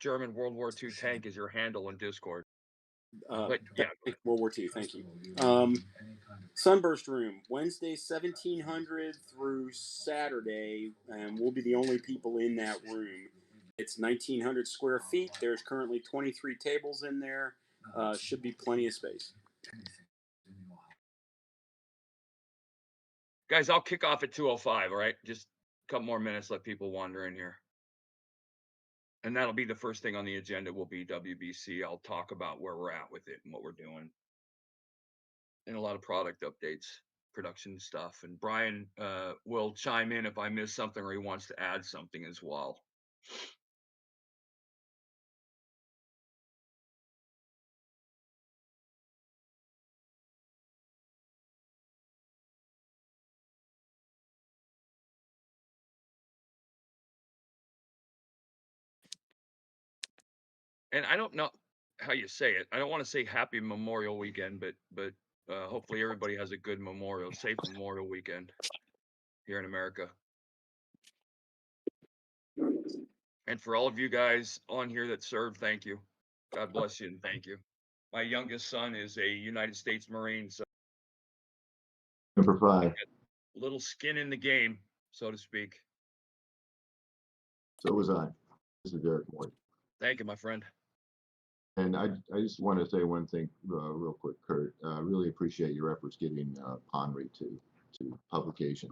German World War II tank is your handle in Discord. Uh, But yeah, World War II. Thank you. Sunburst Room, Wednesday 1700 through Saturday, and we'll be the only people in that room. It's 1,900 square feet. There's currently 23 tables in there. Should be plenty of space. guys, I'll kick off at 2:05. All right, just a couple more minutes. Let people wander in here. And that'll be the first thing on the agenda will be WBC. I'll talk about where we're at with it and what we're doing. And a lot of product updates, production stuff. And Brian will chime in if I miss something or he wants to add something as well. And I don't know how you say it. I don't want to say happy Memorial Weekend, but hopefully everybody has a good safe Memorial Weekend here in America. And for all of you guys on here that served, thank you. God bless you and thank you. My youngest son is a United States Marine, so Number 5. little skin in the game, so to speak. So was I. This is Derek Moore. Thank you, my friend. And I just want to say one thing real quick, Kurt. Really appreciate your efforts getting Ponry to publication.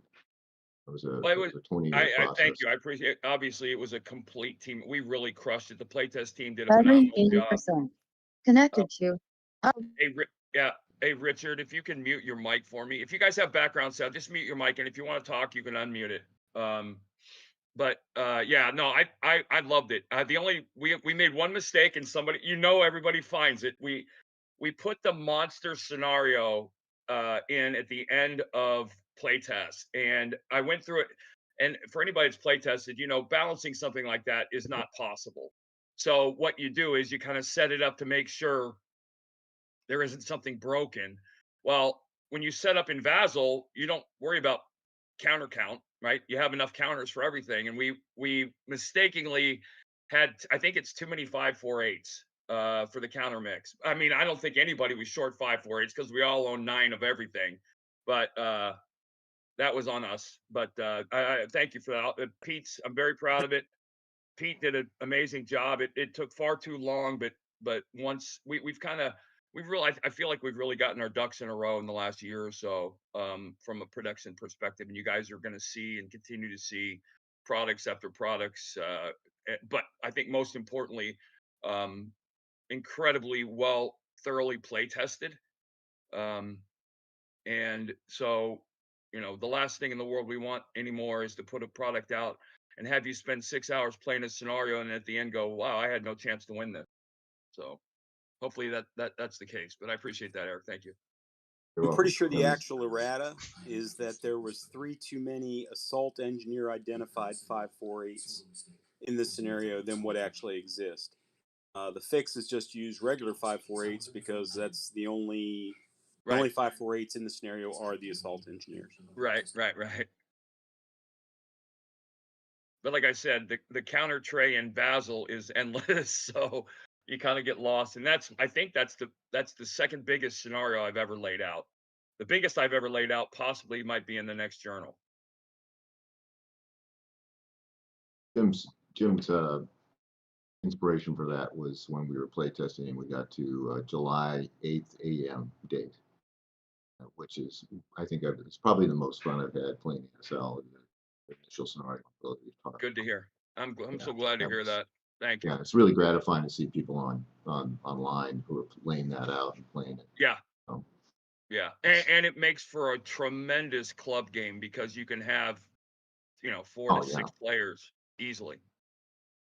It was a 20-year process. Thank you. I appreciate it. Obviously, it was a complete team. We really crushed it. The playtest team did a phenomenal job. 80% connected to. Hey, Richard, if you can mute your mic for me. If you guys have background sound, just mute your mic. And if you want to talk, you can unmute it. I loved it. We made one mistake and everybody finds it. We put the monster scenario in at the end of playtest, and I went through it. And for anybody that's playtested, balancing something like that is not possible. So what you do is you kind of set it up to make sure there isn't something broken. Well, when you set up in vasl, you don't worry about counter count, right? You have enough counters for everything. And we mistakenly had, I think it's too many 5-4-8s for the counter mix. I mean, I don't think anybody was short 5-4-8s because we all own 9 of everything. But that was on us. But I thank you for that. I'm very proud of it. Pete did an amazing job. It took far too long, but once I feel like we've really gotten our ducks in a row in the last year or so from a production perspective, and you guys are going to see and continue to see products after products. But I think most importantly, incredibly well, thoroughly play tested. And so, the last thing in the world we want anymore is to put a product out and have you spend 6 hours playing a scenario and at the end go, wow, I had no chance to win this. So hopefully that's the case. But I appreciate that, Eric. Thank you. I'm pretty sure the actual errata is that there was 3 too many assault engineer identified 5-4-8s in this scenario than what actually exists. The fix is just use regular 5-4-8s because that's the only only 5-4-8s in the scenario are the assault engineers. Right. But like I said, the counter tray in vasl is endless, so you kind of get lost. And I think that's the second biggest scenario I've ever laid out. The biggest I've ever laid out possibly might be in the next journal. Jim's inspiration for that was when we were playtesting and we got to July 8th a.m. date, which is, I think it's probably the most fun I've had playing ESL. The initial scenario. Good to hear. I'm so glad to hear that. Thank you. Yeah, it's really gratifying to see people online who are laying that out and playing it. Yeah. Yeah, and it makes for a tremendous club game because you can have, 4 to 6 players easily.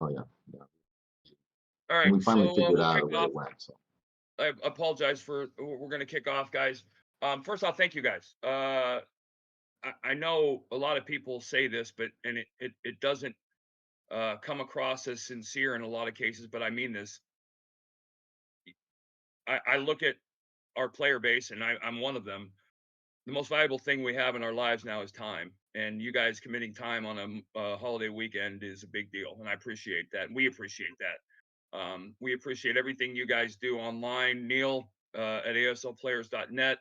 Oh yeah. All right, and we finally figured we'll out kick where off. it went. So I apologize we're going to kick off, guys. First off, thank you guys. I know a lot of people say this, but it doesn't come across as sincere in a lot of cases, but I mean this. I look at our player base, and I'm one of them. The most valuable thing we have in our lives now is time, and you guys committing time on a holiday weekend is a big deal, and I appreciate that, and we appreciate that. We appreciate everything you guys do online. Neil at aslplayers.net.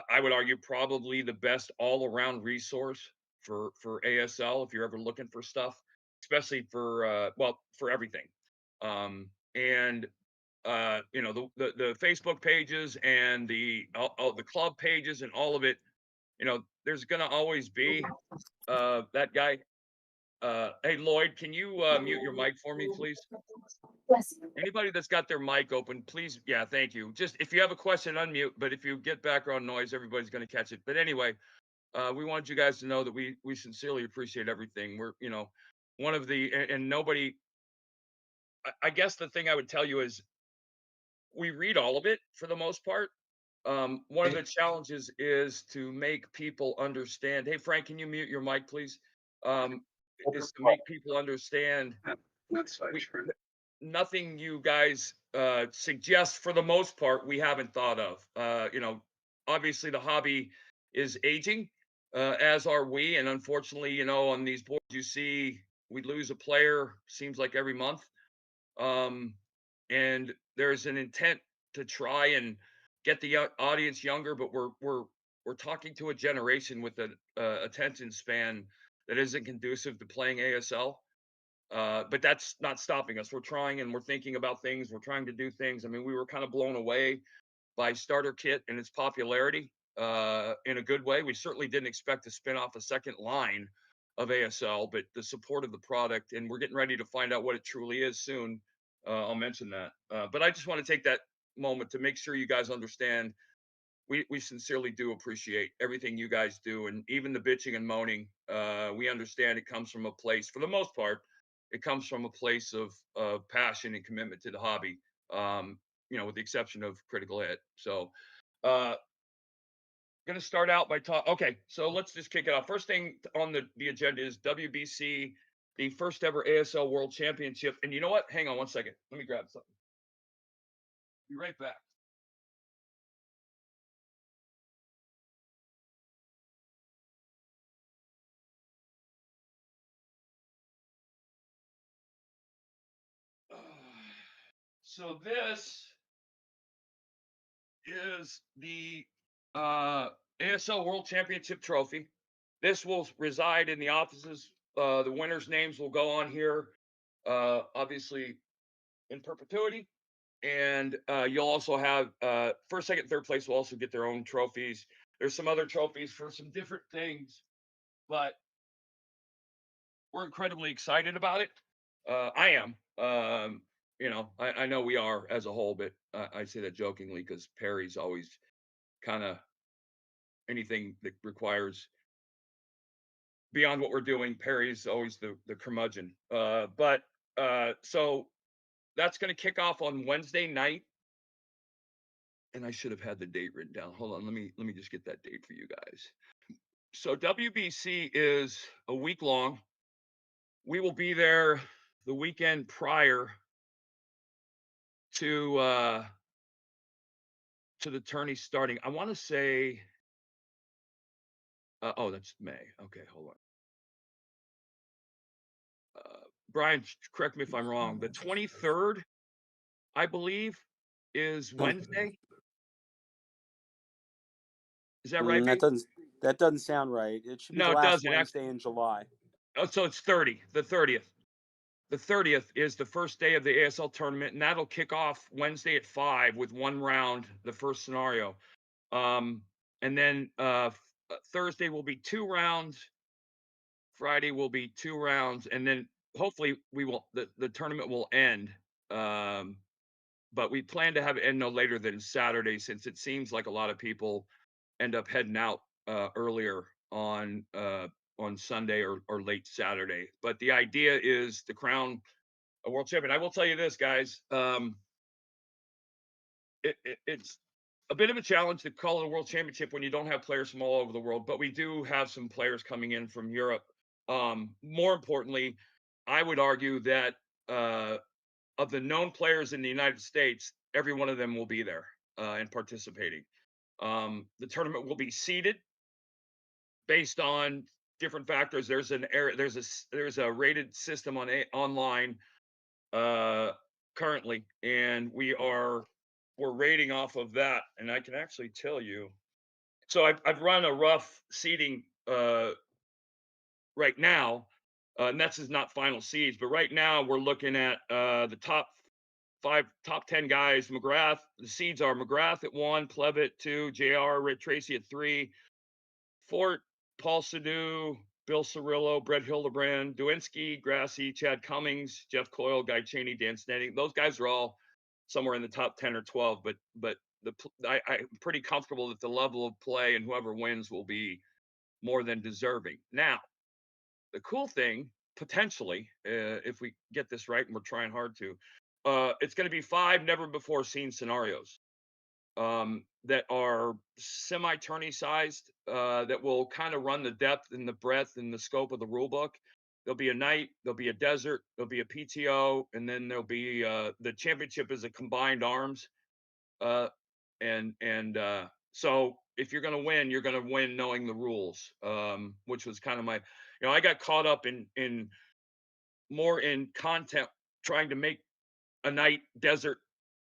I would argue probably the best all-around resource for ASL if you're ever looking for stuff, especially for well, for everything. And you know, the Facebook pages and all the club pages and all of it. You know, there's gonna always be that guy. Hey Lloyd, can you mute your mic for me, please? Anybody that's got their mic open, please. Yeah, thank you. Just if you have a question, unmute. But if you get background noise, everybody's going to catch it. But anyway, we want you guys to know that we sincerely appreciate everything. We're, you know, one of the and nobody. I guess the thing I would tell you is we read all of it for the most part. One of the challenges is to make people understand. Hey, Frank, can you mute your mic, please? Is to make people understand nothing you guys suggest for the most part we haven't thought of. You know, obviously the hobby is aging, as are we, and unfortunately, you know, on these boards you see we lose a player seems like every month. And there's an intent to try and get the audience younger, but we're talking to a generation with an attention span that isn't conducive to playing ASL. But that's not stopping us. We're trying and we're thinking about things. We're trying to do things. I mean, we were kind of blown away by Starter Kit and its popularity in a good way. We certainly didn't expect to spin off a second line of ASL, but the support of the product, and we're getting ready to find out what it truly is soon. I'll mention that. But I just want to take that moment to make sure you guys understand we sincerely do appreciate everything you guys do, and even the bitching and moaning. We understand it comes from a place, for the most part, it comes from a place of passion and commitment to the hobby. You know, with the exception of critical hit. So, going to start out by talking. Okay, so let's just kick it off. First thing on the agenda is WBC, the first ever ASL World Championship. And you know what? Hang on one second. Let me grab something. Be right back. So this is the ASL World Championship trophy. This will reside in the offices. The winners' names will go on here, obviously in perpetuity. And you'll also have first, second, third place will also get their own trophies. There's some other trophies for some different things, but we're incredibly excited about it. I am. You know, I know we are as a whole, but I say that jokingly because Perry's always kind of anything that requires beyond what we're doing. Perry's always the curmudgeon. But so that's going to kick off on Wednesday night. And I should have had the date written down. Hold on, let me just get that date for you guys. So WBC is a week long. We will be there the weekend prior to the tourney starting. I want to say oh, that's May. Okay, hold on. Brian, correct me if I'm wrong. The 23rd, I believe, is Wednesday. Is that right, B? That doesn't sound right. It should be No, the it last doesn't. Wednesday in July. Oh, so it's 30, the 30th. The 30th is the first day of the ASL tournament, and that'll kick off Wednesday at 5 with one round, the first scenario. And then Thursday will be 2 rounds. Friday will be 2 rounds, and then hopefully the tournament will end. But we plan to have it end no later than Saturday, since it seems like a lot of people end up heading out earlier on Sunday or late Saturday. But the idea is to crown a world champion. I will tell you this, guys. It's a bit of a challenge to call it a world championship when you don't have players from all over the world, but we do have some players coming in from Europe. More importantly, I would argue that of the known players in the United States, every one of them will be there and participating. The tournament will be seeded based on different factors. There's a rated system online. currently, and we're rating off of that. And I can actually tell you. So I've run a rough seeding right now, and that's is not final seeds, but right now we're looking at the top 10 guys. McGrath, the seeds are McGrath at 1, Plevitt 2, JR, Rick Tracy at 3, Fort, Paul Sadu, Bill Cirillo, Brett Hildebrand, Duinski, Grassy, Chad Cummings, Jeff Coyle, Guy Cheney, Dan Sneding. Those guys are all somewhere in the top 10 or 12, but I'm pretty comfortable that the level of play and whoever wins will be more than deserving. Now, the cool thing, potentially, if we get this right, and we're trying hard to, it's going to be 5 never before seen scenarios that are semi-tourney sized, that will kind of run the depth and the breadth and the scope of the rule book. There'll be a night, there'll be a desert, there'll be a PTO, and then there'll be the championship is a combined arms. Uh, and so if you're going to win, you're going to win knowing the rules, which was kind of my, I got caught up in more in content trying to make a night desert,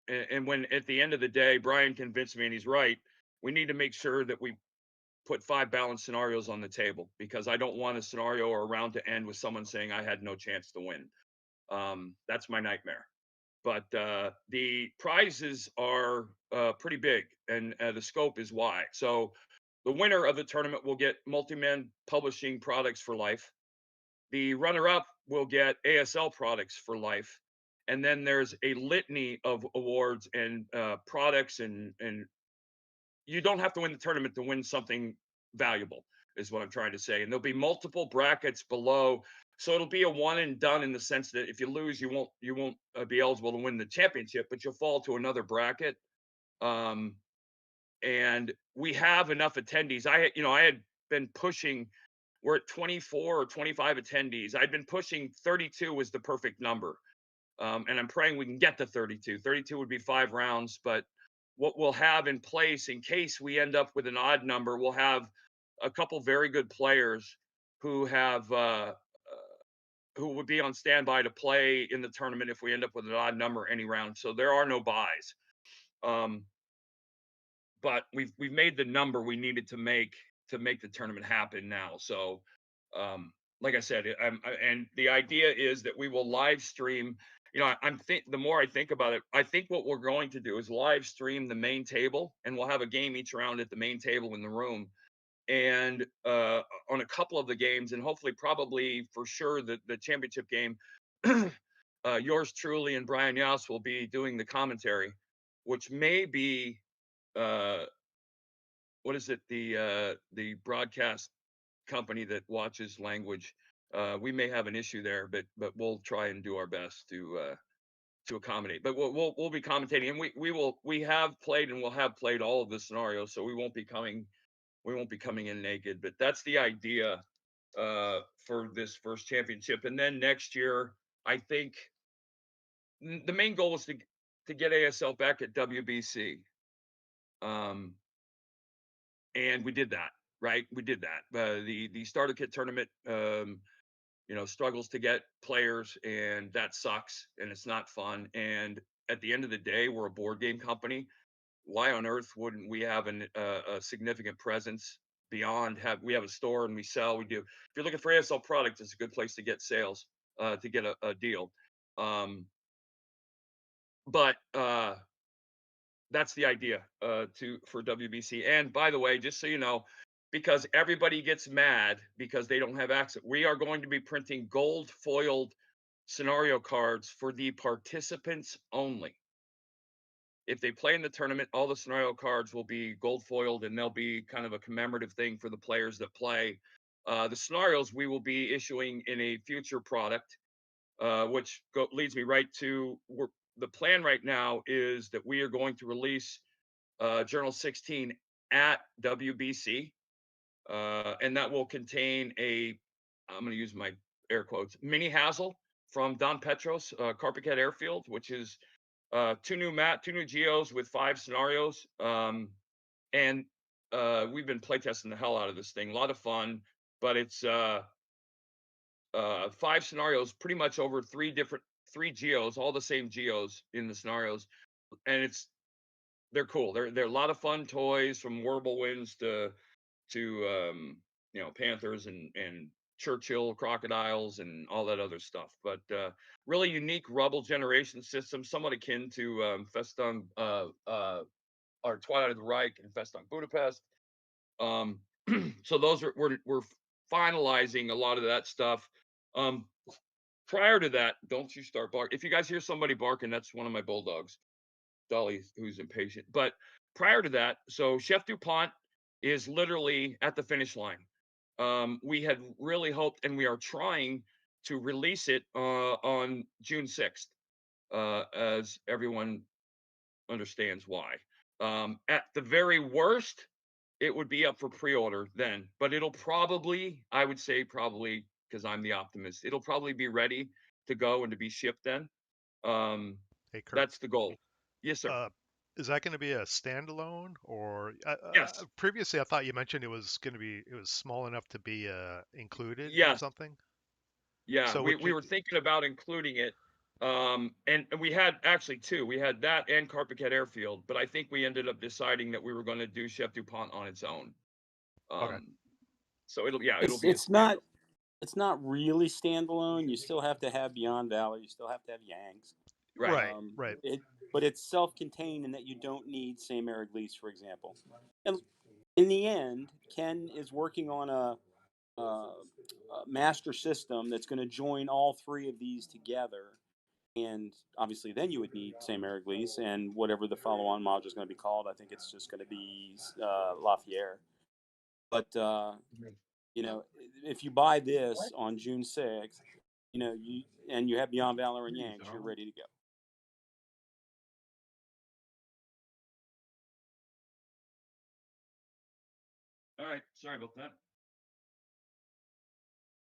and when at the end of the day, Brian convinced me, and he's right. We need to make sure that we put 5 balanced scenarios on the table, because I don't want a scenario or a round to end with someone saying I had no chance to win. That's my nightmare. But the prizes are pretty big, and the scope is wide. So the winner of the tournament will get Multi-Man Publishing products for life. The runner-up will get ASL products for life. And then there's a litany of awards and products, and you don't have to win the tournament to win something valuable, is what I'm trying to say. And there'll be multiple brackets below, so it'll be a one and done, in the sense that if you lose, you won't be eligible to win the championship, but you'll fall to another bracket. Um, and we have enough attendees. I had been pushing. We're at 24 or 25 attendees. I'd been pushing 32 was the perfect number. And I'm praying we can get to 32. 32 would be 5 rounds, but what we'll have in place in case we end up with an odd number, we'll have a couple very good players who have who would be on standby to play in the tournament if we end up with an odd number any round. So there are no buys. Um, but we've made the number we needed to make the tournament happen now. So like I said, and the idea is that we will live stream. The more I think about it, I think what we're going to do is live stream the main table, and we'll have a game each round at the main table in the room, and on a couple of the games, and hopefully, probably for sure, the championship game, yours truly and Brian Yass will be doing the commentary, which may be what is it, the broadcast company that watches language. We may have an issue there, but we'll try and do our best to accommodate. But we'll be commentating, and we have played and we'll have played all of the scenarios, so we won't be coming in naked. But that's the idea for this first championship, and then next year, I think the main goal is to get ASL back at WBC. And we did that, right? We did that. The starter kit tournament, struggles to get players, and that sucks, and it's not fun. And at the end of the day, we're a board game company. Why on earth wouldn't we have a significant presence beyond we have a store and we sell? We do. If you're looking for ASL products, it's a good place to get sales, to get a deal. But that's the idea for WBC. And by the way, just so you know, because everybody gets mad because they don't have access, we are going to be printing gold foiled scenario cards for the participants only. If they play in the tournament, all the scenario cards will be gold foiled, and they'll be kind of a commemorative thing for the players that play. The scenarios we will be issuing in a future product, which leads me right to the plan right now is that we are going to release Journal 16 at WBC, and that will contain I'm going to use my air quotes, mini Hazel from Don Petros, Carpetcat Airfield, which is 2 new geos with 5 scenarios. And we've been playtesting the hell out of this thing. A lot of fun, but it's 5 scenarios pretty much over 3 3 geos, all the same geos in the scenarios, and they're cool. They're a lot of fun toys, from Whirlwinds to Panthers and Churchill crocodiles and all that other stuff. But really unique rubble generation system, somewhat akin to Festung or Twilight of the Reich and Festung Budapest. Um, so those we're finalizing a lot of that stuff. Um, Prior to that, don't you start barking. If you guys hear somebody barking, that's one of my bulldogs, Dolly, who's impatient. But prior to that, so Chef DuPont is literally at the finish line. We had really hoped, and we are trying to release it on June 6th, as everyone understands why. At the very worst, it would be up for pre-order then, but it'll probably, I would say probably, because I'm the optimist, it'll probably be ready to go and to be shipped then. Hey, Kurt. That's the goal. Yes, sir. Is that going to be a standalone, or Yes. previously I thought you mentioned it was small enough to be included or Yes. something? Yeah, So we were thinking about including it. And we had actually two. We had that and Carpet Cat Airfield, but I think we ended up deciding that we were going to do Chef DuPont on its own. Okay. So it'll be It's not really standalone. You still have to have Beyond Valor. You still have to have Yanks. right. Right. But it's self-contained in that you don't need St. Mary Glees, for example. And in the end, Ken is working on a master system that's going to join all three of these together. And obviously, then you would need St. Mary Glees and whatever the follow-on module is going to be called. I think it's just going to be Lafayette. But if you buy this on June 6th, you have Beyond Valor and Yanks, you're ready to go. All right. Sorry about that.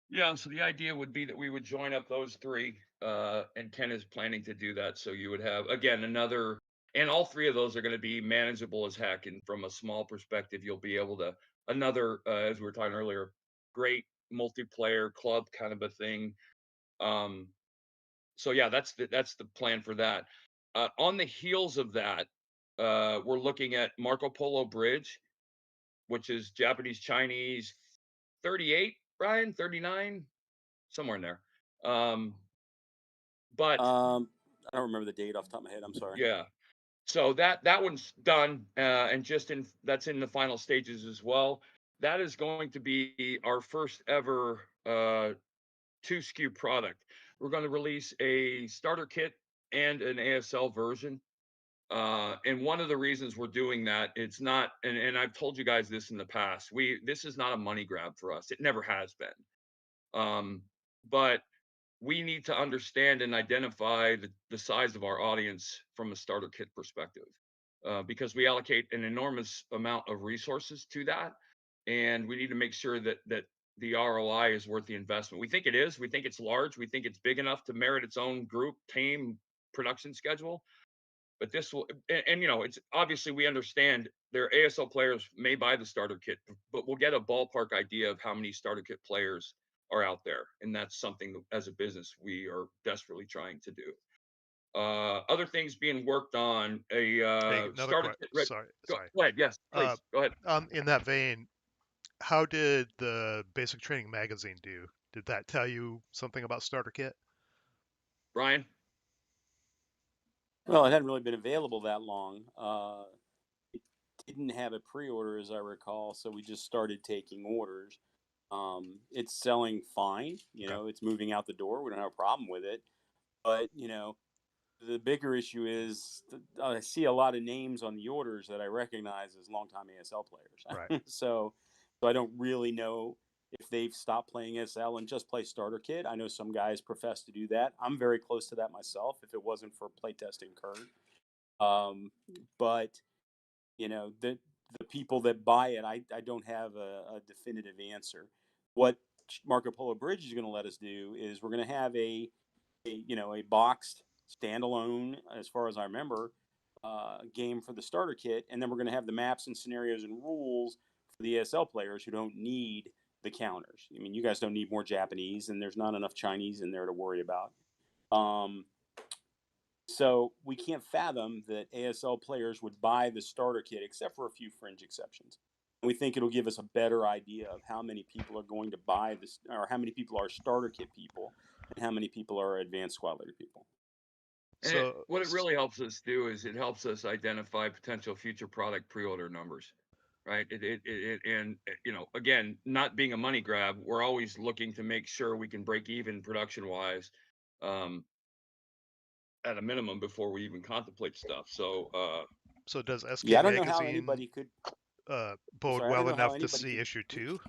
Yeah, so the idea would be that we would join up those three, and Ken is planning to do that. So you would have, again, and all three of those are going to be manageable as heck. And from a small perspective, you'll be able to, as we were talking earlier, great multiplayer club kind of a thing. So yeah, that's the plan for that. On the heels of that, we're looking at Marco Polo Bridge, which is Japanese Chinese 38, Brian, 39, somewhere in there. But I don't remember the date off the top of my head. I'm sorry. yeah, so that one's done, and that's in the final stages as well. That is going to be our first ever 2 SKU product. We're going to release a starter kit and an ASL version. And one of the reasons we're doing that, it's not, and I've told you guys this in the past, this is not a money grab for us. It never has been. But we need to understand and identify the size of our audience from a starter kit perspective, because we allocate an enormous amount of resources to that, and we need to make sure that the ROI is worth the investment. We think it is. We think it's large. We think it's big enough to merit its own group, team, production schedule. But this will, and it's obviously, we understand their ASL players may buy the starter kit, but we'll get a ballpark idea of how many starter kit players are out there, and that's something that, as a business, we are desperately trying to do. Other things being worked on, Hey, another starter kit. sorry. Go ahead. Yes, please. Go ahead. In that vein, how did the Basic Training magazine do? Did that tell you something about starter kit? Brian? Well, it hadn't really been available that long. It didn't have a pre-order, as I recall, so we just started taking orders. It's selling fine. It's moving out the door. We don't have a problem with it. But, the bigger issue is I see a lot of names on the orders that I recognize as longtime ASL players. Right. So I don't really know if they've stopped playing ASL and just play starter kit. I know some guys profess to do that. I'm very close to that myself, if it wasn't for playtesting Kurt. But the people that buy it, I don't have a definitive answer. What Marco Polo Bridge is going to let us do is we're going to have a boxed standalone, as far as I remember, game for the starter kit, and then we're going to have the maps and scenarios and rules for the ASL players who don't need the counters. I mean, you guys don't need more Japanese, and there's not enough Chinese in there to worry about. So we can't fathom that ASL players would buy the starter kit, except for a few fringe exceptions. We think it'll give us a better idea of how many people are going to buy this, or how many people are starter kit people, and how many people are advanced squad leader people. And So, what it really helps us do is it helps us identify potential future product pre-order numbers, right? And you know, again, not being a money grab, we're always looking to make sure we can break even production wise, at a minimum before we even contemplate stuff. So, so does SK Yeah, I don't know how Magazine anybody could. bode Sorry, I don't well know how enough to anybody see could. issue 2?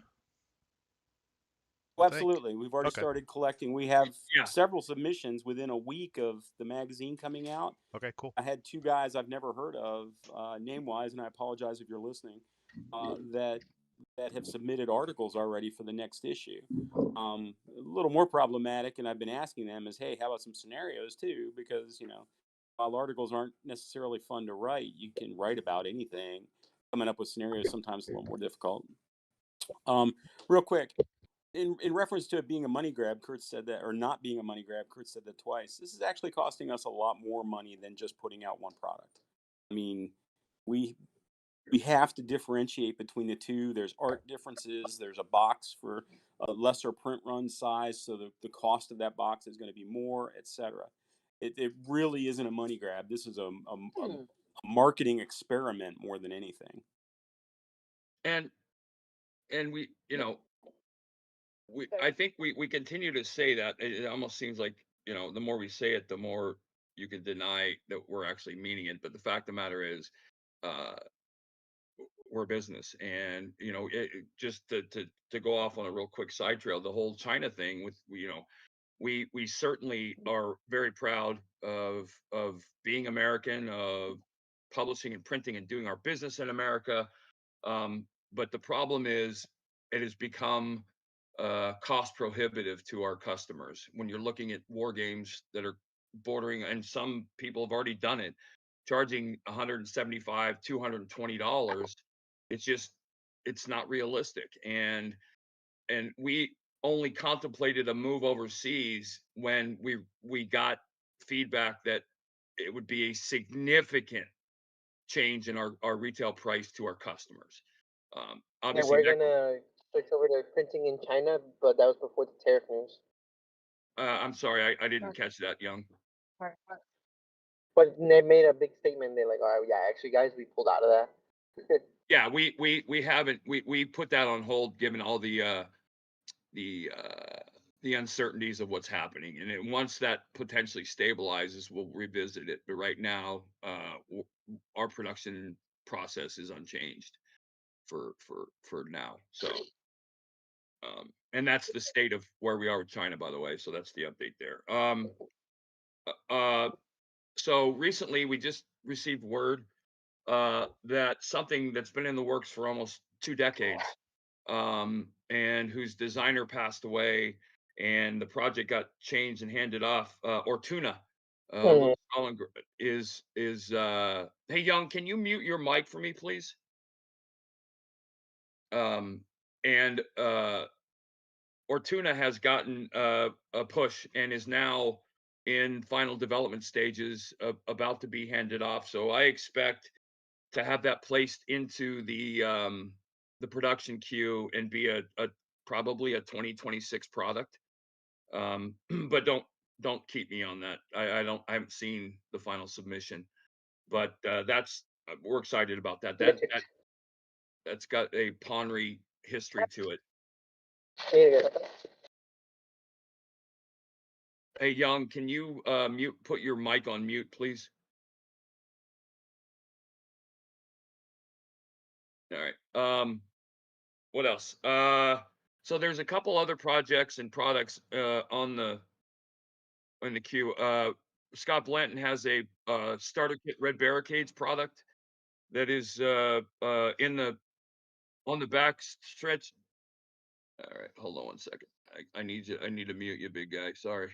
Well, You think? absolutely. We've already Okay. started collecting. We have yeah, several submissions within a week of the magazine coming out. Okay. Cool. I had two guys I've never heard of, name wise, and I apologize if you're listening, that have submitted articles already for the next issue. A little more problematic, and I've been asking them is, hey, how about some scenarios too? Because while articles aren't necessarily fun to write, you can write about anything. Coming up with scenarios sometimes a little more difficult. Real quick, in reference to it being a money grab, Kurt said that, or not being a money grab, Kurt said that twice. This is actually costing us a lot more money than just putting out one product. I mean, we have to differentiate between the two. There's art differences. There's a box for a lesser print run size, so the cost of that box is going to be more, etc. It really isn't a money grab. This is a marketing experiment more than anything. and we, you know, I think we continue to say that. It almost seems like, you know, the more we say it, the more you can deny that we're actually meaning it. But the fact of the matter is, uh, we're a business, and you know, just to go off on a real quick side trail, the whole China thing with, you know, we certainly are very proud of being American, of publishing and printing and doing our business in America. But the problem is, it has become cost prohibitive to our customers. When you're looking at war games that are bordering, and some people have already done it, charging $175, $220, it's just, it's not realistic. And we only contemplated a move overseas when we got feedback that it would be a significant change in our retail price to our customers. Yeah, Obviously, we're gonna switch over to printing in China, but that was before the tariff news. I'm sorry, I didn't catch that, Young. But they made a big statement. They're like, "All right, yeah, actually, guys, we pulled out of that." Yeah, we haven't, we put that on hold given all the uncertainties of what's happening, and once that potentially stabilizes, we'll revisit it. But right now, our production process is unchanged for now. So, and that's the state of where we are with China, by the way. So that's the update there. So recently we just received word that something that's been in the works for almost 2 decades, and whose designer passed away, and the project got changed and handed off. Ortuna, Mhm. is hey, Young, can you mute your mic for me, please? And Ortuna has gotten a push and is now in final development stages, about to be handed off. So I expect to have that placed into the production queue and be a probably a 2026 product. But don't keep me on that. I haven't seen the final submission, but that's we're excited about that. That's got a Ponry history to it. Yeah. Hey, Young, can you put your mic on mute, please? All right. What else? So there's a couple other projects and products in the queue. Scott Blanton has a starter kit Red Barricades product that is in the on the back stretch. All right, hold on one second. I need you. I need to mute you, big guy. Sorry.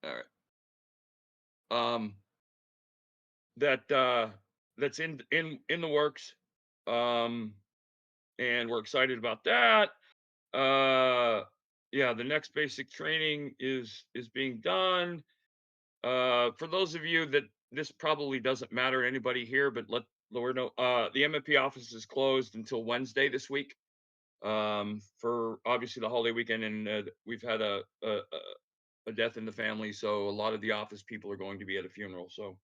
All right. That's in the works. And we're excited about that. Yeah, the next basic training is being done. For those of you that this probably doesn't matter to anybody here, but let Laura know. The MMP office is closed until Wednesday this week. For obviously the holiday weekend, and we've had a death in the family, so a lot of the office people are going to be at a funeral. So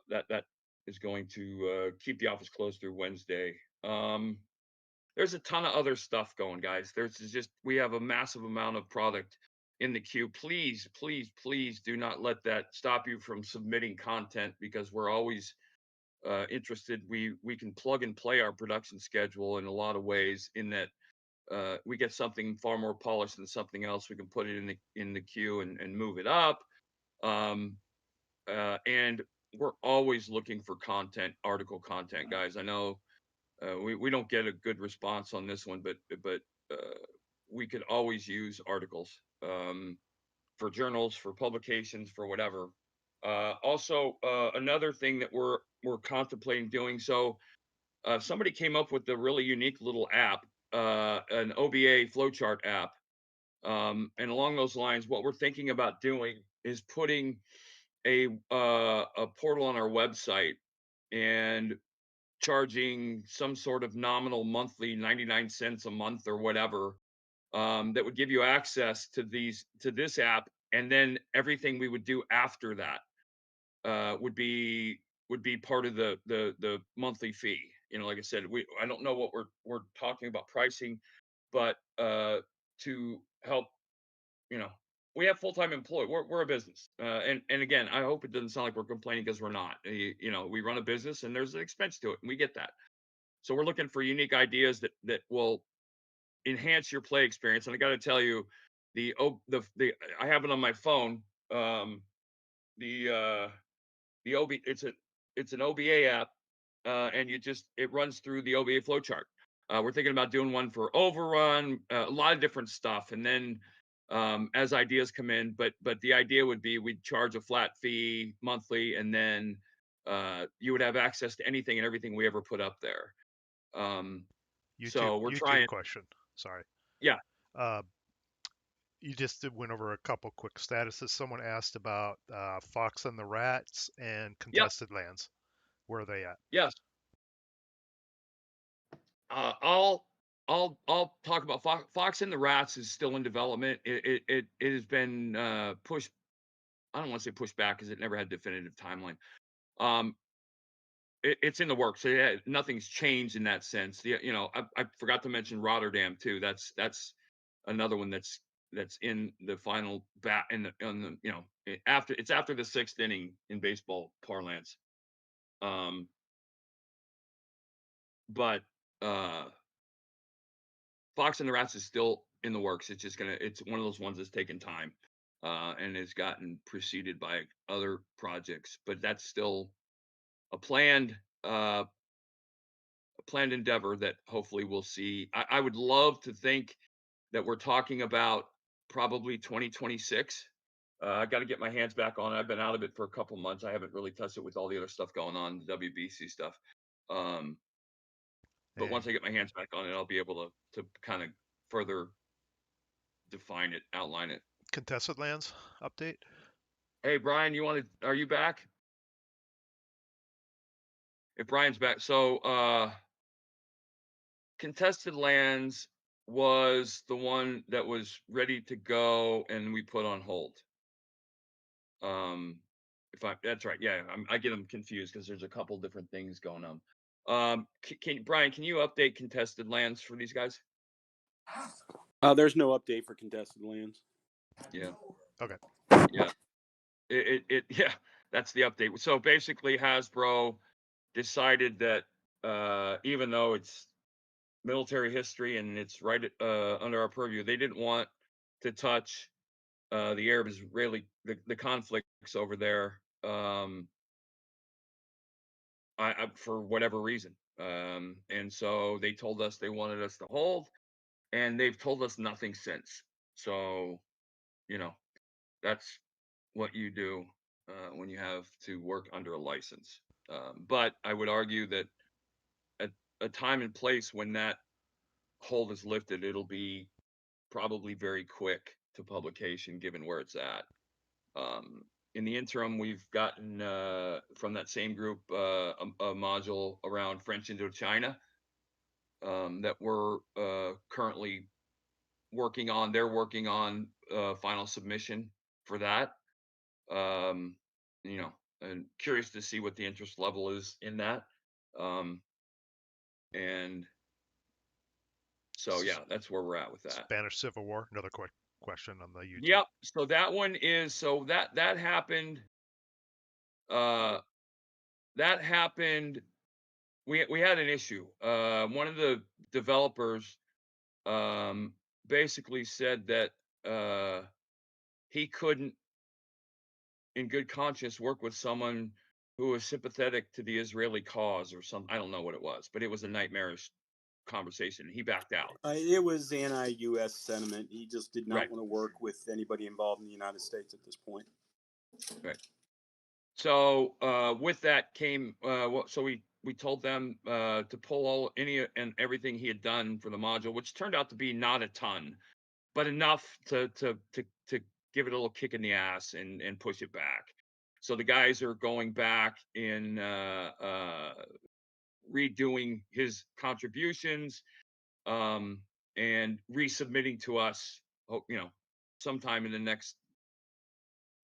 that is going to keep the office closed through Wednesday. There's a ton of other stuff going, guys. We have a massive amount of product in the queue. Please, please, please do not let that stop you from submitting content, because we're always interested. We can plug and play our production schedule in a lot of ways, in that we get something far more polished than something else. We can put it in the queue and move it up. And we're always looking for content, article content, guys. I know we don't get a good response on this one, but we could always use articles, for journals, for publications, for whatever. Also, another thing that we're contemplating doing. So somebody came up with a really unique little app, an OBA flowchart app. And along those lines, what we're thinking about doing is putting a portal on our website and charging some sort of nominal monthly 99 cents a month or whatever, that would give you access to this app, and then everything we would do after that would be part of the monthly fee. Like I said, I don't know what we're talking about pricing, but to help, you know, we have full-time employee. We're a business, and again, I hope it doesn't sound like we're complaining, because we're not. We run a business, and there's an expense to it, and we get that. So we're looking for unique ideas that will enhance your play experience. And I got to tell you, I have it on my phone. The OB it's an OBA app, and it runs through the OBA flowchart. We're thinking about doing one for Overrun, a lot of different stuff, and then as ideas come in. But the idea would be we'd charge a flat fee monthly, and then you would have access to anything and everything we ever put up there. So we're YouTube trying. question. Sorry. Yeah. Uh, you just went over a couple quick statuses. Someone asked about Fox and the Rats and Yep. Contested Lands. Where are they at? Yes. I'll talk about Fox and the Rats is still in development. It has been pushed. I don't want to say pushed back, because it never had a definitive timeline. It's in the works. So yeah, nothing's changed in that sense. I forgot to mention Rotterdam too. That's another one that's in the final after the sixth inning in baseball parlance. But Fox and the Rats is still in the works. It's one of those ones that's taken time, and has gotten preceded by other projects. But that's still a planned endeavor that hopefully we'll see. I would love to think that we're talking about probably 2026. I got to get my hands back on it. I've been out of it for a couple months. I haven't really touched it with all the other stuff going on, the WBC stuff. But once I get my hands back on it, I'll be able to kind of further define it, outline it. Contested Lands update. Hey, Brian, are you back? If Brian's back, so Contested Lands was the one that was ready to go, and we put on hold. That's right. Yeah, I get them confused, because there's a couple different things going on. Brian, can you update Contested Lands for these guys? There's no update for Contested Lands. Yeah. Okay. Yeah. Yeah, that's the update. So basically, Hasbro decided that even though it's military history and it's right under our purview, they didn't want to touch the Arab-Israeli the conflicts over there, for whatever reason. And so they told us they wanted us to hold, and they've told us nothing since. So, that's what you do when you have to work under a license. But I would argue that at a time and place when that hold is lifted, it'll be probably very quick to publication, given where it's at. In the interim, we've gotten from that same group a module around French Indochina that we're currently working on. They're working on final submission for that. You know, and curious to see what the interest level is in that. And so, yeah, that's where we're at with that. Spanish Civil War. Another quick question on the YouTube. Yep. So that one is, so that happened. That happened. We had an issue. One of the developers basically said that he couldn't, in good conscience, work with someone who was sympathetic to the Israeli cause or something. I don't know what it was, but it was a nightmarish conversation. He backed out. It was anti-U.S. sentiment. He just did not Right. want to work with anybody involved in the United States at this point. Right. So with that came, so we told them to pull all any and everything he had done for the module, which turned out to be not a ton, but enough to give it a little kick in the ass and push it back. So the guys are going back in redoing his contributions and resubmitting to us, you know, sometime in the next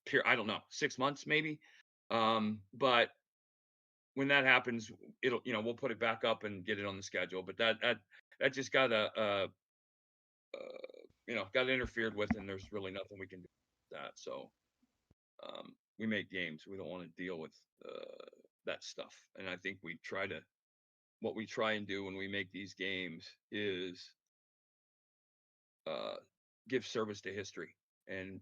period, I don't know, 6 months maybe. But when that happens, it'll, you know, we'll put it back up and get it on the schedule. But that just got you know, got interfered with, and there's really nothing we can do with that. So we make games. We don't want to deal with that stuff. And I think what we try and do when we make these games is give service to history and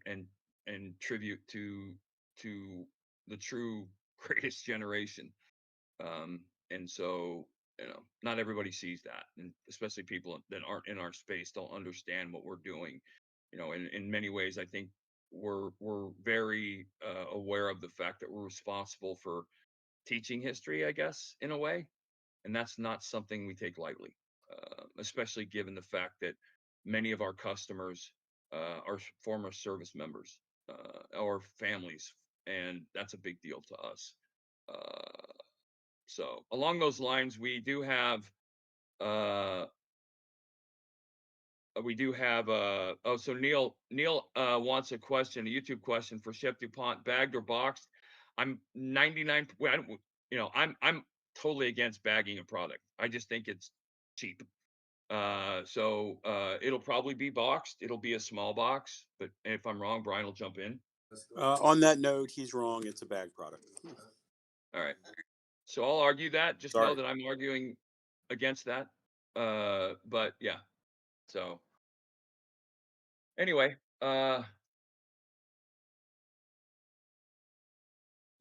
tribute to the true greatest generation. And so, you know, not everybody sees that, and especially people that aren't in our space don't understand what we're doing. You know, in many ways, I think we're very aware of the fact that we're responsible for teaching history, I guess, in a way, and that's not something we take lightly, especially given the fact that many of our customers are former service members or families, and that's a big deal to us. So along those lines, we do have oh, so Neil wants a question, a YouTube question for Chef DuPont, bagged or boxed. I'm 99, well, you know, I'm totally against bagging a product. I just think it's cheap. So it'll probably be boxed. It'll be a small box, but if I'm wrong, Brian will jump in. On that note, he's wrong. It's a bag product. All right. So I'll argue that. Just know Sorry. that I'm arguing against that. But yeah. So anyway,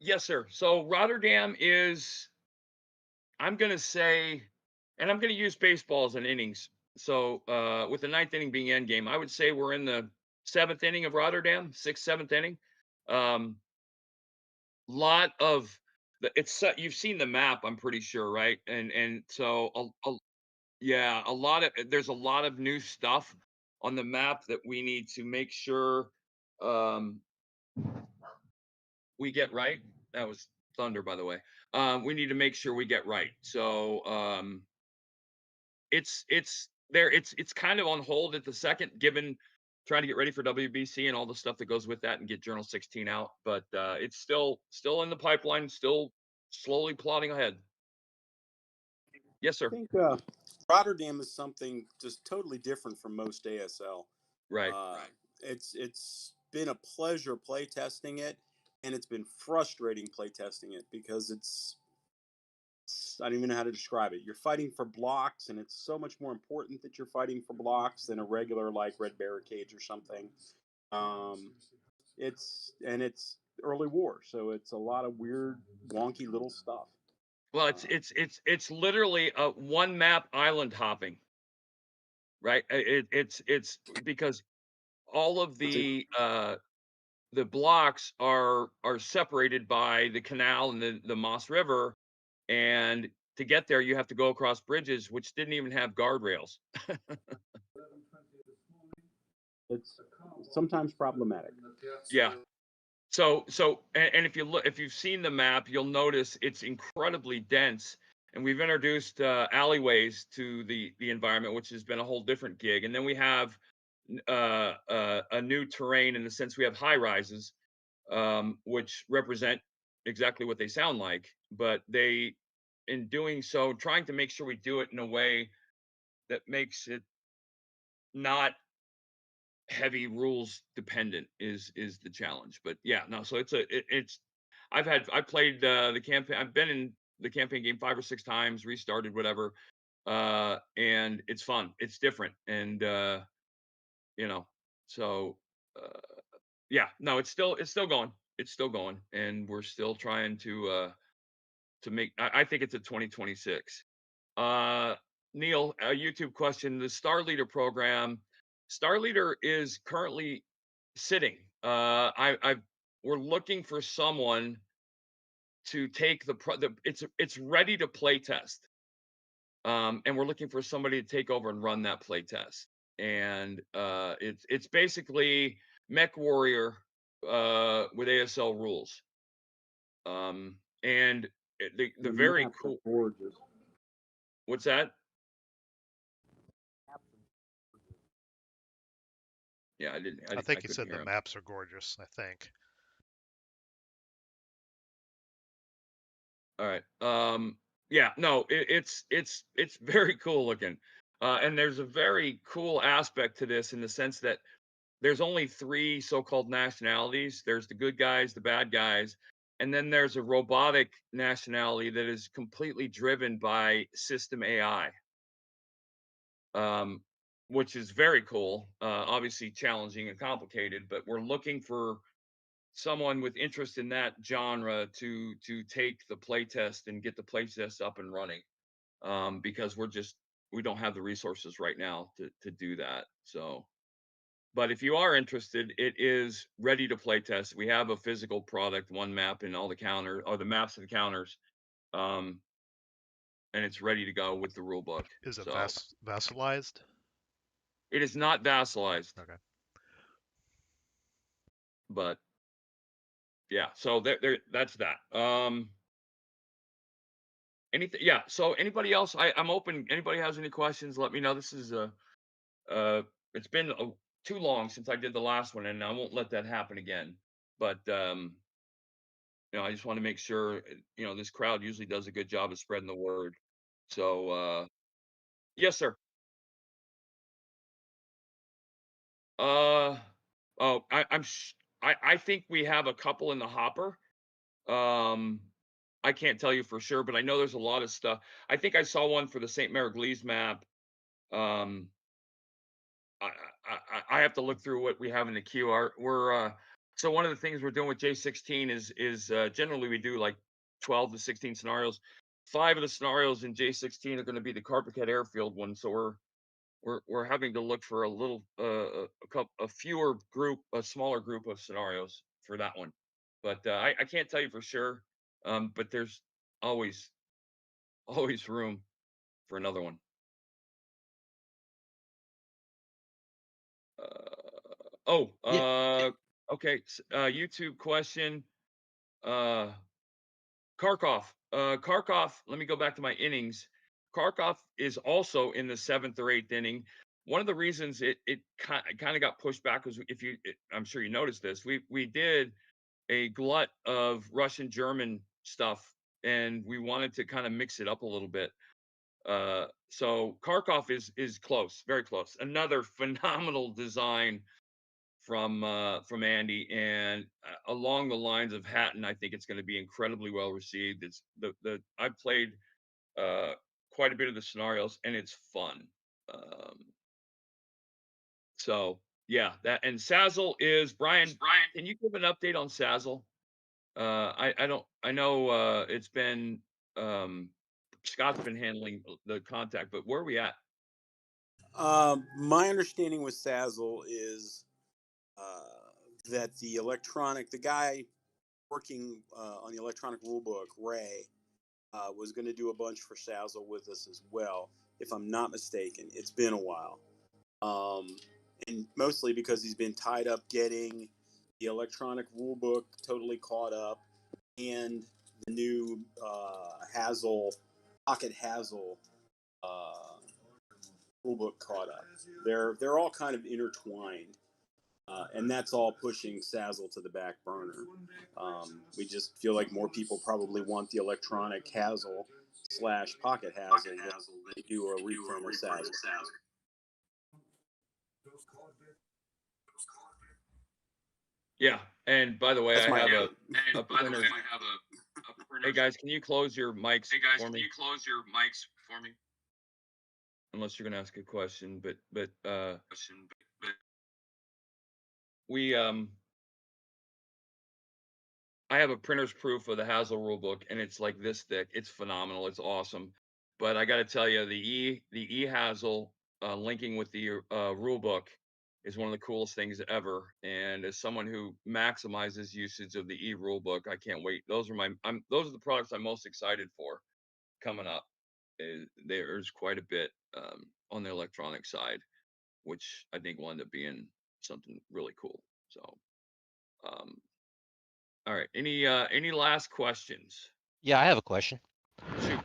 yes, sir. So Rotterdam is, I'm gonna say, and I'm gonna use baseball as an innings. So with the ninth inning being end game, I would say we're in the seventh inning of Rotterdam, sixth, seventh inning. Lot of it's you've seen the map, I'm pretty sure, right? And so yeah, there's a lot of new stuff on the map that we need to make sure we get right. That was thunder, by the way. We need to make sure we get right. So it's there. It's kind of on hold at the second, given trying to get ready for WBC and all the stuff that goes with that, and get Journal 16 out. But it's still in the pipeline, still slowly plodding ahead. Yes, sir. I think Rotterdam is something just totally different from most ASL. Right. It's been a pleasure play testing it, and it's been frustrating play testing it because I don't even know how to describe it. You're fighting for blocks, and it's so much more important that you're fighting for blocks than a regular like Red Barricades or something. It's early war, so it's a lot of weird, wonky little stuff. Well, it's literally a one map island hopping, right? It's because all of the blocks are separated by the canal and the Moss River, and to get there, you have to go across bridges, which didn't even have guardrails. It's sometimes problematic. Yeah. So, and if you look, if you've seen the map, you'll notice it's incredibly dense. And we've introduced alleyways to the environment, which has been a whole different gig. And then we have a new terrain in the sense we have high rises, which represent exactly what they sound like. But they, in doing so, trying to make sure we do it in a way that makes it not heavy rules dependent is the challenge. But yeah, no, so it's I've played the campaign. I've been in the campaign game 5 or 6 times, restarted, whatever. And it's fun. It's different. And you know, so uh yeah, no, it's still going. It's still going. And we're still trying to make I think it's a 2026. Uh, Neil, a YouTube question. The Star Leader program, Star Leader is currently sitting. We're looking for someone to take it's ready to play test. And we're looking for somebody to take over and run that play test. And it's basically Mech Warrior with ASL rules. And the very maps are cool. gorgeous. What's that? Yeah, I I think he couldn't said the hear him. maps are gorgeous. I think. All right. Yeah, no, it's very cool looking. And there's a very cool aspect to this in the sense that there's only 3 so-called nationalities. There's the good guys, the bad guys, and then there's a robotic nationality that is completely driven by system AI. Um, which is very cool. Obviously challenging and complicated, but we're looking for someone with interest in that genre to take the playtest and get the playtest up and running, because we don't have the resources right now to do that. So, but if you are interested, it is ready to play test. We have a physical product, one map, and all the the maps and counters, um, and it's ready to go with the rule book. Is it So vassalized? it is not vassalized, Okay. but yeah. So that's that. Anything? Yeah. So anybody else? I'm open. Anybody has any questions? Let me know. This is it's been too long since I did the last one, and I won't let that happen again. But I just want to make sure. This crowd usually does a good job of spreading the word. So yes, sir. Uh oh, I think we have a couple in the hopper. Um, I can't tell you for sure, but I know there's a lot of stuff. I think I saw one for the St. Mary map. Um, I, I have to look through what we have in the queue. So one of the things we're doing with J16 is generally we do like 12 to 16 scenarios. 5 of the scenarios in J16 are going to be the Carpet Airfield one. So we're having to look for a smaller group of scenarios for that one. But I can't tell you for sure. But there's always always room for another one. Okay. YouTube question. Uh, Kharkov. Kharkov. Let me go back to my innings. Kharkov is also in the 7th or 8th inning. One of the reasons it kind of got pushed back was I'm sure you noticed this. We did a glut of Russian German stuff, and we wanted to kind of mix it up a little bit. So Kharkov is close, very close. Another phenomenal design from Andy, and along the lines of Hatton, I think it's going to be incredibly well received. It's I've played uh, quite a bit of the scenarios, and it's fun. Um, so yeah, that and Sazzle is Brian. Can you give an update on Sazzle? I don't. I know it's been Scott's been handling the contact, but where are we at? My understanding with Sazzle is that the guy working on the electronic rulebook, Ray, was going to do a bunch for Sazzle with us as well, if I'm not mistaken. It's been a while. And mostly because he's been tied up getting the electronic rulebook totally caught up and the new Pocket Hazel rulebook caught up. They're all kind of intertwined. And that's all pushing Sazzle to the back burner. We just feel like more people probably want the electronic Hazel / Pocket Hazel than they do a reprint of Sazzle. Yeah, and by the way, That's I my have opinion. a printer. Hey guys, can you close your mics for me? Unless you're gonna ask a question, but we I have a printer's proof of the Hazel rulebook, and it's like this thick. It's phenomenal. It's awesome. But I got to tell you, the E Hazel linking with the rulebook is one of the coolest things ever. And as someone who maximizes usage of the E rulebook, I can't wait. Those are those are the products I'm most excited for coming up. There's quite a bit on the electronic side, which I think will end up being something really cool. So. All right. Any last questions? Yeah, I have a question. Shoot.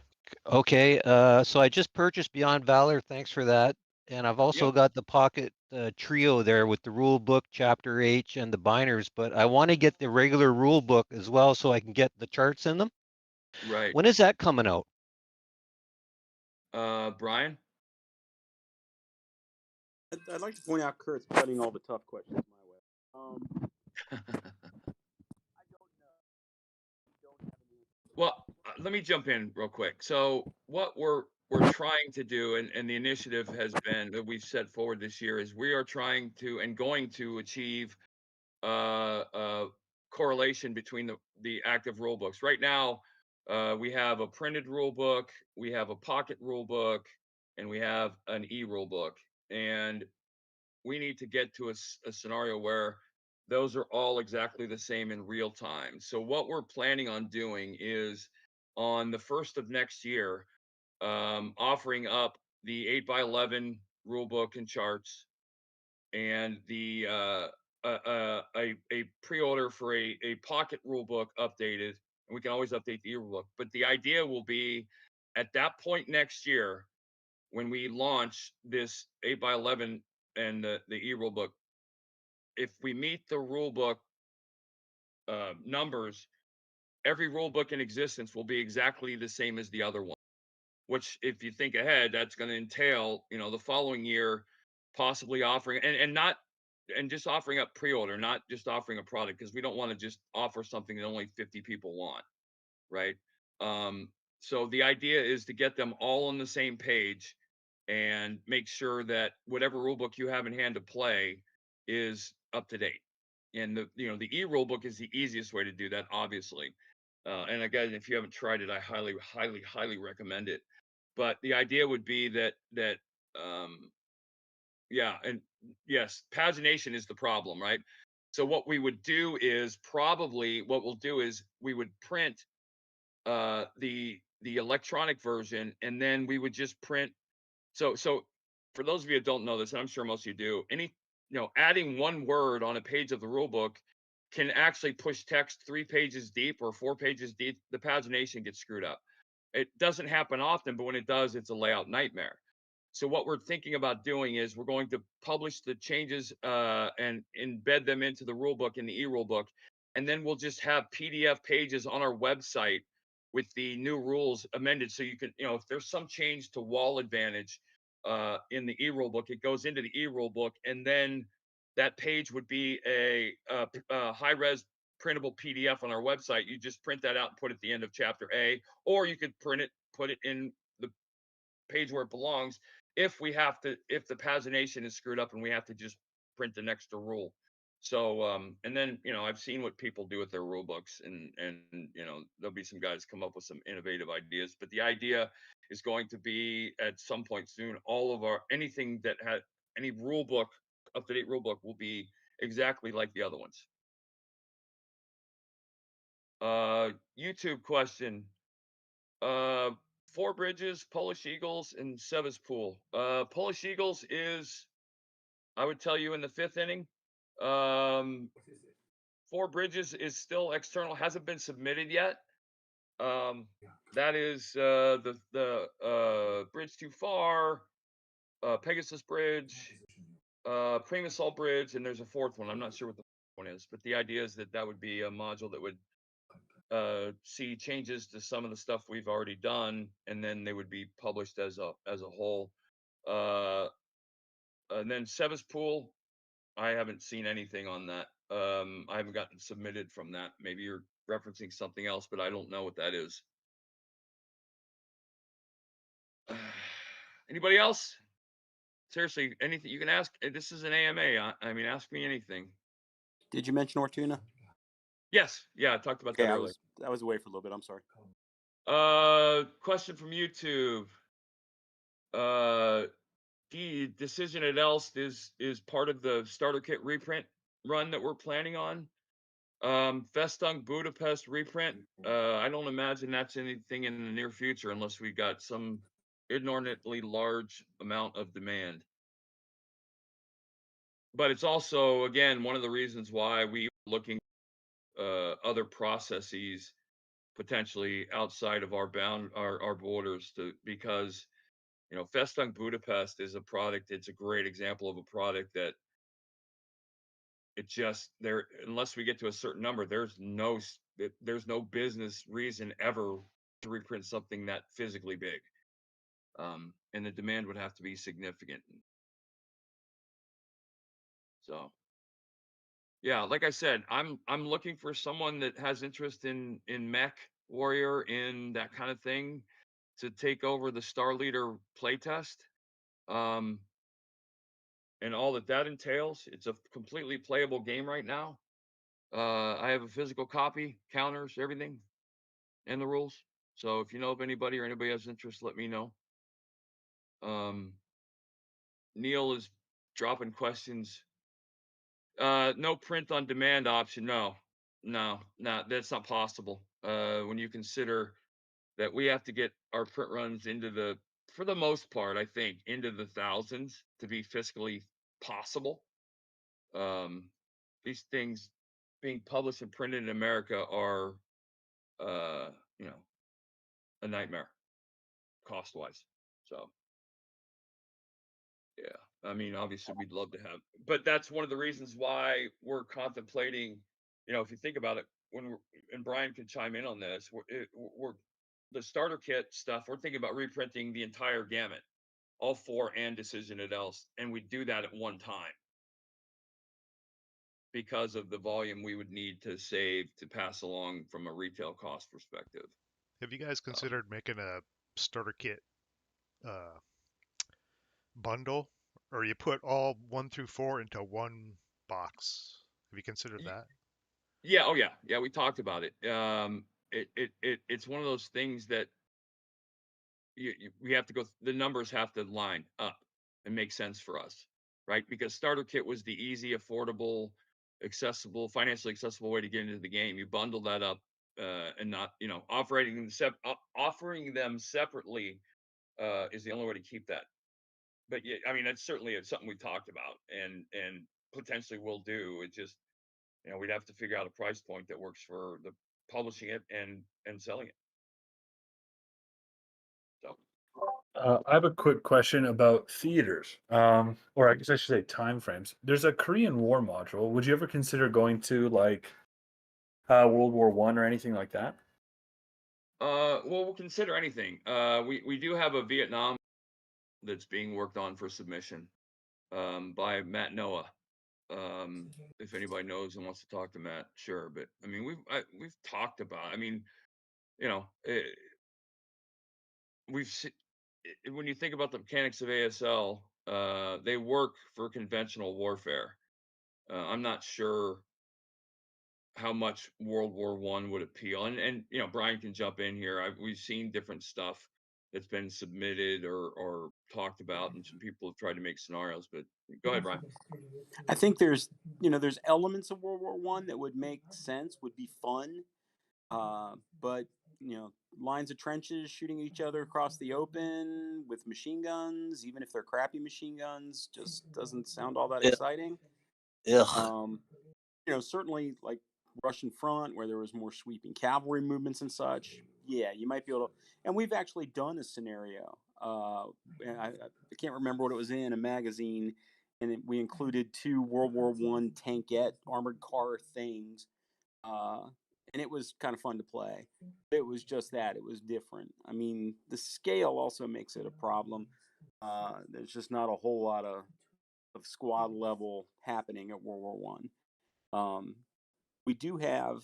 Okay, so I just purchased Beyond Valor. Thanks for that. And I've also got the Pocket Trio there with the rule book, Chapter H, and the binders. But I want to get the regular rule book as well, so I can get the charts in them. Right. When is that coming out? Brian? I'd like to point out Kurt's putting all the tough questions my way. Well, let me jump in real quick. So what we're trying to do, and the initiative has been that we've set forward this year, is we are trying to and going to achieve correlation between the active rule books. Right now, we have a printed rule book, we have a pocket rule book, and we have an e rule book. And we need to get to a scenario where those are all exactly the same in real time. So what we're planning on doing is on the 1st of next year, offering up the 8x11 rule book and charts and the a pre-order for a pocket rule book updated, and we can always update the rule book. But the idea will be at that point next year when we launch this 8x11 and the e-rule book, if we meet the rule book numbers, every rule book in existence will be exactly the same as the other one. Which, if you think ahead, that's going to entail, the following year, possibly offering and just offering up pre-order, not just offering a product, because we don't want to just offer something that only 50 people want, right? So the idea is to get them all on the same page and make sure that whatever rule book you have in hand to play is up to date. And the e-rule book is the easiest way to do that, obviously. And again, if you haven't tried it, I highly, highly, highly recommend it. But the idea would be that yeah, and yes, pagination is the problem, right? So what we would do is we would print the electronic version, and then we would just print. So for those of you that don't know this, and I'm sure most of you do, adding one word on a page of the rule book can actually push text 3 pages deep or 4 pages deep. The pagination gets screwed up. It doesn't happen often, but when it does, it's a layout nightmare. So what we're thinking about doing is we're going to publish the changes and embed them into the rule book in the e-rule book, and then we'll just have PDF pages on our website with the new rules amended. So you can, if there's some change to wall advantage in the e-rule book, it goes into the e-rule book, and then that page would be a high-res printable PDF on our website. You just print that out and put it at the end of chapter A, or you could put it in the page where it belongs if the pagination is screwed up and we have to just print an extra rule. So and then I've seen what people do with their rule books, and there'll be some guys come up with some innovative ideas, but the idea is going to be at some point soon all of anything that had any rule book, up-to-date rule book, will be exactly like the other ones. YouTube question. Four Bridges, Polish Eagles, and Sevastopol. Polish Eagles is, I would tell you, in the 5th inning. Four Bridges is still external, hasn't been submitted yet. That is the Bridge Too Far, Pegasus Bridge, Primasol Bridge, and there's a 4th one. I'm not sure what the 4th one is, but the idea is that that would be a module that would see changes to some of the stuff we've already done, and then they would be published as a whole. And then Sevastopol, I haven't seen anything on that. I haven't gotten submitted from that. Maybe you're referencing something else, but I don't know what that is. Anybody else? Seriously, anything you can ask. This is an AMA. I mean, ask me anything. Did you mention Ortuna? Yes. Yeah, I talked about that earlier. I was away for a little bit. I'm sorry. Question from YouTube. The decision at Elst is part of the starter kit reprint run that we're planning on. Festung Budapest reprint. I don't imagine that's anything in the near future unless we got some inordinately large amount of demand. But it's also, again, one of the reasons why we are looking other processes potentially outside of our borders, because Festung Budapest is a product. It's a great example of a product that it just unless we get to a certain number, there's no business reason ever to reprint something that physically big, and the demand would have to be significant. So yeah, like I said, I'm looking for someone that has interest in mech warrior, in that kind of thing, to take over the Star Leader playtest, and all that entails. It's a completely playable game right now. I have a physical copy, counters, everything, and the rules. So if you know of anybody or anybody has interest, let me know. Neil is dropping questions. No print on demand option. No, that's not possible. When you consider that we have to get our print runs for the most part, I think, into the thousands to be fiscally possible. These things being published and printed in America are, a nightmare cost-wise. So yeah, I mean, obviously we'd love to have, but that's one of the reasons why we're contemplating, if you think about it, and Brian can chime in on this, we're the starter kit stuff, we're thinking about reprinting the entire gamut, all 4 and Decision at Else, and we do that at one time because of the volume we would need to save to pass along from a retail cost perspective. Have you guys considered making a starter kit bundle, or you put all 1 through 4 into one box? Have you considered that? Yeah. Oh yeah. We talked about it. It's one of those things that we have to go. The numbers have to line up and make sense for us, right? Because starter kit was the easy, affordable, accessible, financially accessible way to get into the game. You bundle that up, and not, offering them separately is the only way to keep that. But yeah, I mean, that's certainly something we talked about and potentially will do. It just, we'd have to figure out a price point that works for the publishing it and selling it. So I have a quick question about theaters, or I guess I should say time frames. There's a Korean War module. Would you ever consider going to World War I or anything like that? well, we'll consider anything. We do have a Vietnam that's being worked on for submission, by Matt Noah. If anybody knows and wants to talk to Matt, sure. But I mean, we've talked about. I mean, when you think about the mechanics of ASL, they work for conventional warfare. I'm not sure how much World War I would appeal, and Brian can jump in here. We've seen different stuff that's been submitted or talked about, and some people have tried to make scenarios. But go ahead, Brian. I think there's elements of World War I that would make sense, would be fun, but lines of trenches shooting each other across the open with machine guns, even if they're crappy machine guns, just doesn't sound all that exciting. Ugh. Certainly like Russian front where there was more sweeping cavalry movements and such. Yeah, you might be able to. And we've actually done a scenario. And I can't remember what it was in a magazine, and we included 2 World War I tankette armored car things, and it was kind of fun to play. It was just that it was different. I mean, the scale also makes it a problem. There's just not a whole lot of squad level happening at World War One. We do have,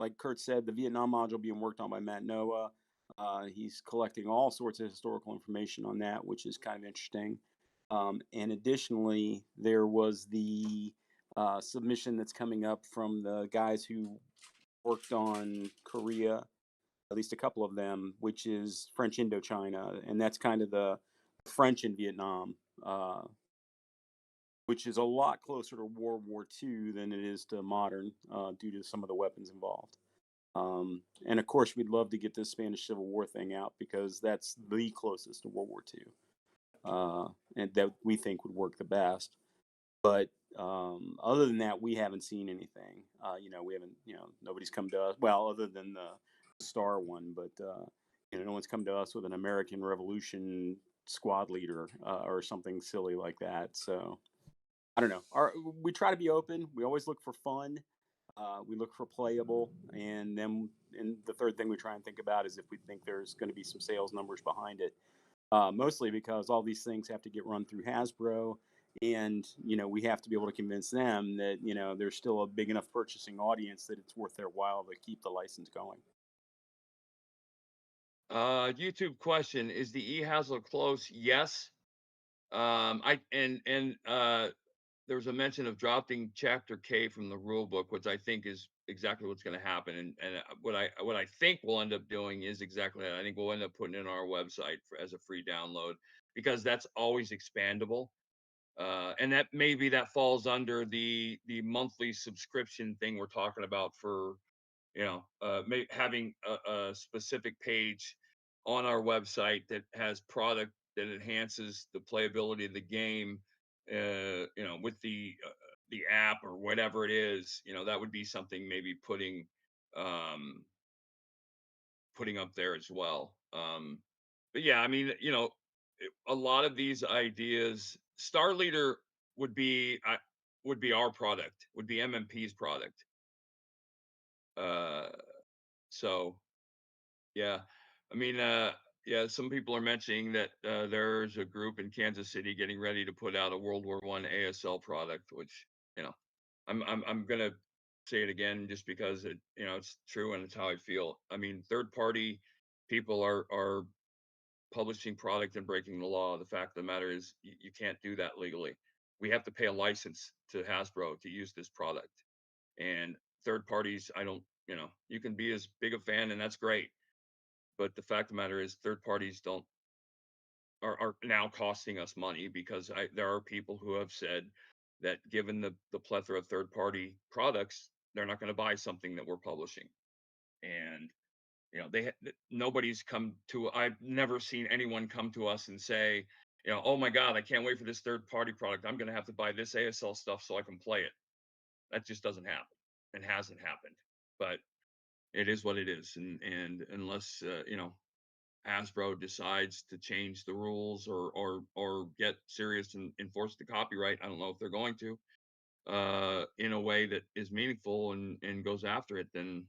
like Kurt said, the Vietnam module being worked on by Matt Noah. He's collecting all sorts of historical information on that, which is kind of interesting. And additionally, there was the submission that's coming up from the guys who worked on Korea, at least a couple of them, which is French Indochina, and that's kind of the French in Vietnam, which is a lot closer to World War II than it is to modern, due to some of the weapons involved. And of course, we'd love to get this Spanish Civil War thing out because that's the closest to World War II, and that we think would work the best. But other than that, we haven't seen anything. We haven't, nobody's come to us. Well, other than the Star one, but no one's come to us with an American Revolution squad leader or something silly like that. So I don't know. We try to be open. We always look for fun. We look for playable, and then the third thing we try and think about is if we think there's going to be some sales numbers behind it. Mostly because all these things have to get run through Hasbro, and we have to be able to convince them that there's still a big enough purchasing audience that it's worth their while to keep the license going. YouTube question: is the eHasl close? Yes. There was a mention of dropping Chapter K from the rule book, which I think is exactly what's going to happen. And what I think we'll end up doing is exactly that. I think we'll end up putting it in our website as a free download because that's always expandable. And that maybe that falls under the monthly subscription thing we're talking about for having a specific page on our website that has product that enhances the playability of the game, with the app or whatever it is. That would be something maybe putting up there as well. But yeah, I mean, a lot of these ideas, Star Leader would be our product, would be MMP's product. So yeah, I mean, yeah, some people are mentioning that there's a group in Kansas City getting ready to put out a World War I ASL product, which I'm gonna say it again just because it's true and it's how I feel. I mean, third party people are publishing product and breaking the law. The fact of the matter is you can't do that legally. We have to pay a license to Hasbro to use this product, and third parties, I don't, you can be as big a fan and that's great. But the fact of the matter is third parties are now costing us money because there are people who have said that given the plethora of third party products, they're not going to buy something that we're publishing. And nobody's come to, I've never seen anyone come to us and say, oh my God, I can't wait for this third party product. I'm going to have to buy this ASL stuff so I can play it. That just doesn't happen and hasn't happened. But it is what it is. And unless, Hasbro decides to change the rules or get serious and enforce the copyright, I don't know if they're going to, in a way that is meaningful and goes after it, then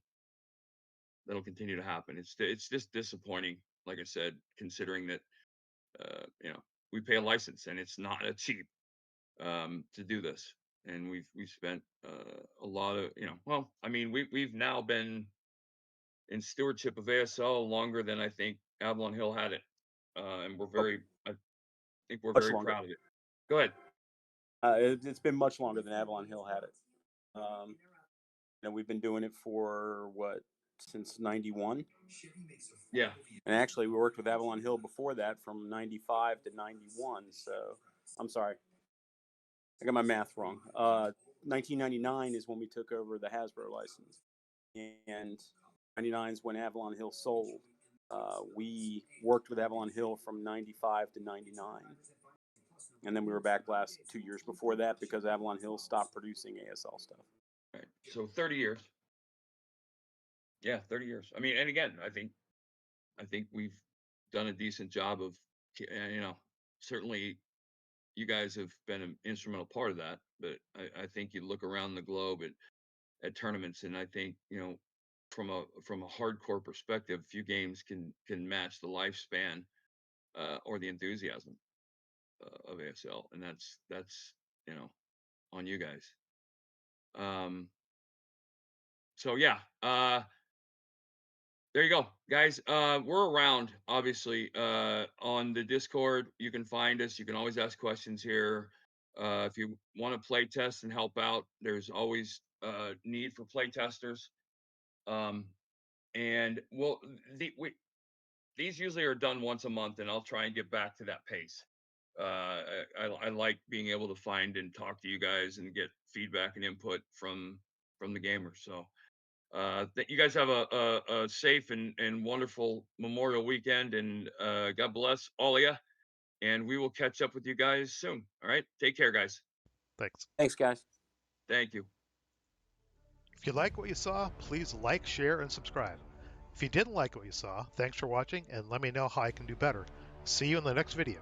that'll continue to happen. It's just disappointing, like I said, considering that we pay a license and it's not a cheap to do this, and we've spent a lot of well, I mean we've now been in stewardship of ASL longer than I think Avalon Hill had it, and I think we're very proud of it. Go ahead. It's been much longer than Avalon Hill had it. We've been doing it for since '91. Yeah. And actually, we worked with Avalon Hill before that, from '95 to '91. So, I'm sorry, I got my math wrong. 1999 is when we took over the Hasbro license, and 99's when Avalon Hill sold. We worked with Avalon Hill from 95 to 99. And then we were back last 2 years before that because Avalon Hill stopped producing ASL stuff. Right. So 30 years. Yeah, 30 years. I mean, and again, I think we've done a decent job of, you know, certainly you guys have been an instrumental part of that, but I think you look around the globe at tournaments, and I think, you know, from a hardcore perspective, few games can match the lifespan or the enthusiasm of ASL, and that's you know, on you guys. So yeah, there you go, guys. We're around, obviously, on the Discord. You can find us. You can always ask questions here. If you want to play test and help out, there's always need for play testers. And well, these usually are done once a month, and I'll try and get back to that pace. I like being able to find and talk to you guys and get feedback and input from the gamers. So that you guys have a safe and wonderful Memorial weekend, and God bless all of you. And we will catch up with you guys soon. All right, take care, guys. Thanks. Thanks, guys. Thank you. If you like what you saw, please like, share, and subscribe. If you didn't like what you saw, thanks for watching, and let me know how I can do better. See you in the next video.